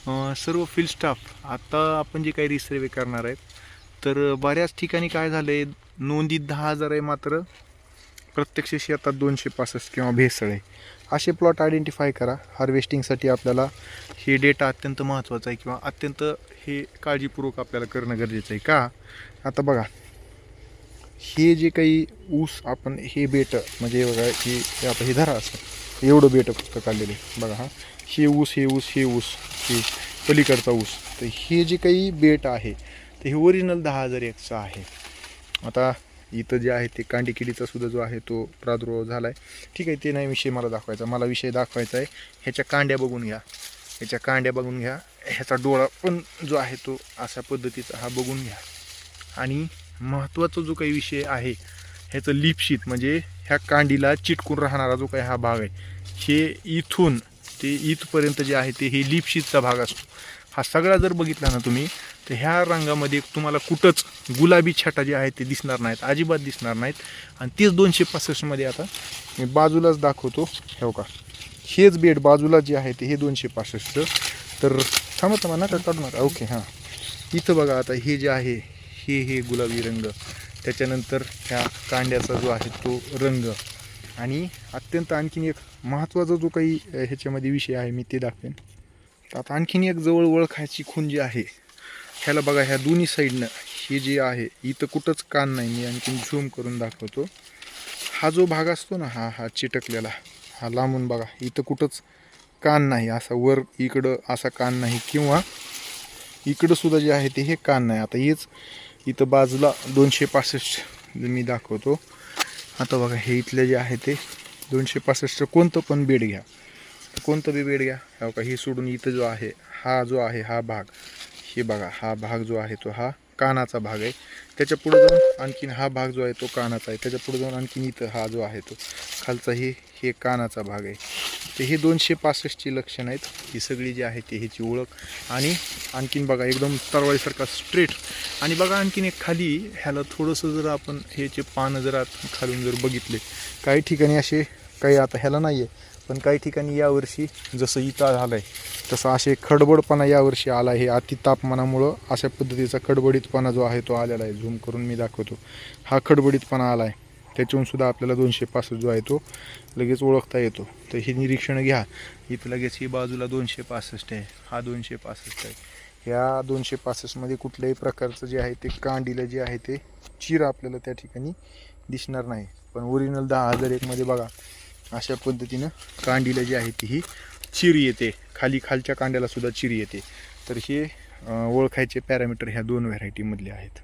सर्व field staff आता आपण जे काही रिसर्वे करणार आहेत तर बऱ्याच ठिकाणी काय झालं आहे, नोंदीत 10,000 आहे मात्र प्रत्यक्ष शेतात 265 किंवा भेसळ आहे. असे प्लॉट आयडेंटिफाय करा. हार्वेस्टिंगसाठी आपल्याला हे डेटा अत्यंत महत्त्वाचा आहे किंवा अत्यंत हे काळजीपूर्वक आपल्याला करणं गरजेचं आहे. का आता बघा, हे जे काही ऊस आपण हे बेट म्हणजे बघा हे आता हे धरा असं एवढं बेट फक्त काढलेले बघा. हा हे ऊस हे ऊस हे ऊस हे पलीकडचा ऊस, तर हे जे काही बेट आहे तर हे ओरिजिनल 10,000 एकचा आहे. आता इथं जे आहे ते कांडीकिडीचा सुद्धा जो आहे तो प्रादुर्भाव झाला आहे. ठीक आहे, ते नाही विषय मला दाखवायचा. मला विषय दाखवायचा आहे ह्याच्या कांड्या बघून घ्या, ह्याच्या कांड्या बघून घ्या, ह्याचा डोळा पण जो आहे तो अशा पद्धतीचा हा बघून घ्या. आणि महत्त्वाचा जो काही विषय आहे ह्याचं लिपशीत म्हणजे ह्या कांडीला चिटकून राहणारा जो काही हा भाग आहे, हे इथून ते इथपर्यंत जे आहे ते हे लिपशीतचा भाग असतो. हा सगळा जर बघितला ना तुम्ही तर ह्या रंगामध्ये तुम्हाला कुठंच गुलाबी छटा जे आहे ते दिसणार नाहीत, अजिबात दिसणार नाहीत. आणि तेच 265मध्ये आता मी बाजूलाच दाखवतो. हो का, हेच बेड बाजूला जे आहे ते हे 265. तर थांबा नका काढू नका. ओके, हां, इथं बघा आता हे जे आहे हे गुलाबी रंग, त्याच्यानंतर ह्या कांड्याचा जो आहे तो रंग. आणि अत्यंत आणखीन एक महत्त्वाचा जो काही ह्याच्यामध्ये विषय आहे मी ते दाखवेन. तर आता आणखीन एक जवळ ओळखायची खूण जी आहे ह्याला बघा, ह्या दोन्ही साईडनं हे जे आहे इथं कुठंच कान नाही. मी आणखीन झूम करून दाखवतो. हा जो भाग असतो ना हा चिटकलेला, हा लांबून बघा इथं कुठंच कान नाही, असा वर इकडं असा कान नाही किंवा इकडं सुद्धा जे आहे ते हे कान नाही. आता हेच इथं बाजूला 265 मी दाखवतो. आता बघा हे इथले जे आहे ते 265 कोणतं पण बेड घ्या, कोणतं बी बेड घ्या. हो का, हे सोडून इथं जो आहे हा जो आहे हा भाग, हे बघा हा भाग जो आहे तो हा कानाचा भाग आहे. त्याच्या पुढे जाऊन आणखीन हा भाग जो आहे तो कानाचा आहे. त्याच्या पुढे जाऊन आणखीन इथं हा जो आहे तो खालचा हे कानाचा भाग आहे. तर हे 265ची लक्षणं आहेत. ही सगळी जी आहे ती ह्याची ओळख. आणि आणखीन बघा एकदम तरवाळीसारखा स्ट्रेट. आणि बघा आणखीन एक खाली ह्याला थोडंसं जर आपण ह्याचे पानं जर खालून जर बघितले, काही ठिकाणी असे काही आता ह्याला नाही आहे पण काही ठिकाणी यावर्षी जसं इथं झालं आहे तसं असे खडबडपणा यावर्षी आला आहे. अति तापमानामुळं अशा पद्धतीचा खडबडीतपणा जो आहे तो आलेला आहे. झूम करून मी दाखवतो. हा खडबडीतपणा आला आहे, त्याच्याहून सुद्धा आपल्याला 265 जो आहे तो लगेच ओळखता येतो. तर हे निरीक्षण घ्या. इथं लगेच ही बाजूला 265 आहे, हा 265 आहे. ह्या 265मध्ये कुठल्याही प्रकारचं जे आहे ते कांडीला जे आहे ते चीर आपल्याला त्या ठिकाणी दिसणार नाही. पण ओरिजिनल 10,001मध्ये बघा अशा पद्धतीनं कांडीला जी आहे ती ही चीर येते, खालच्या कांड्याला सुद्धा चीर येते. तर हे ओळखायचे पॅरामीटर ह्या दोन व्हरायटीमधले आहेत.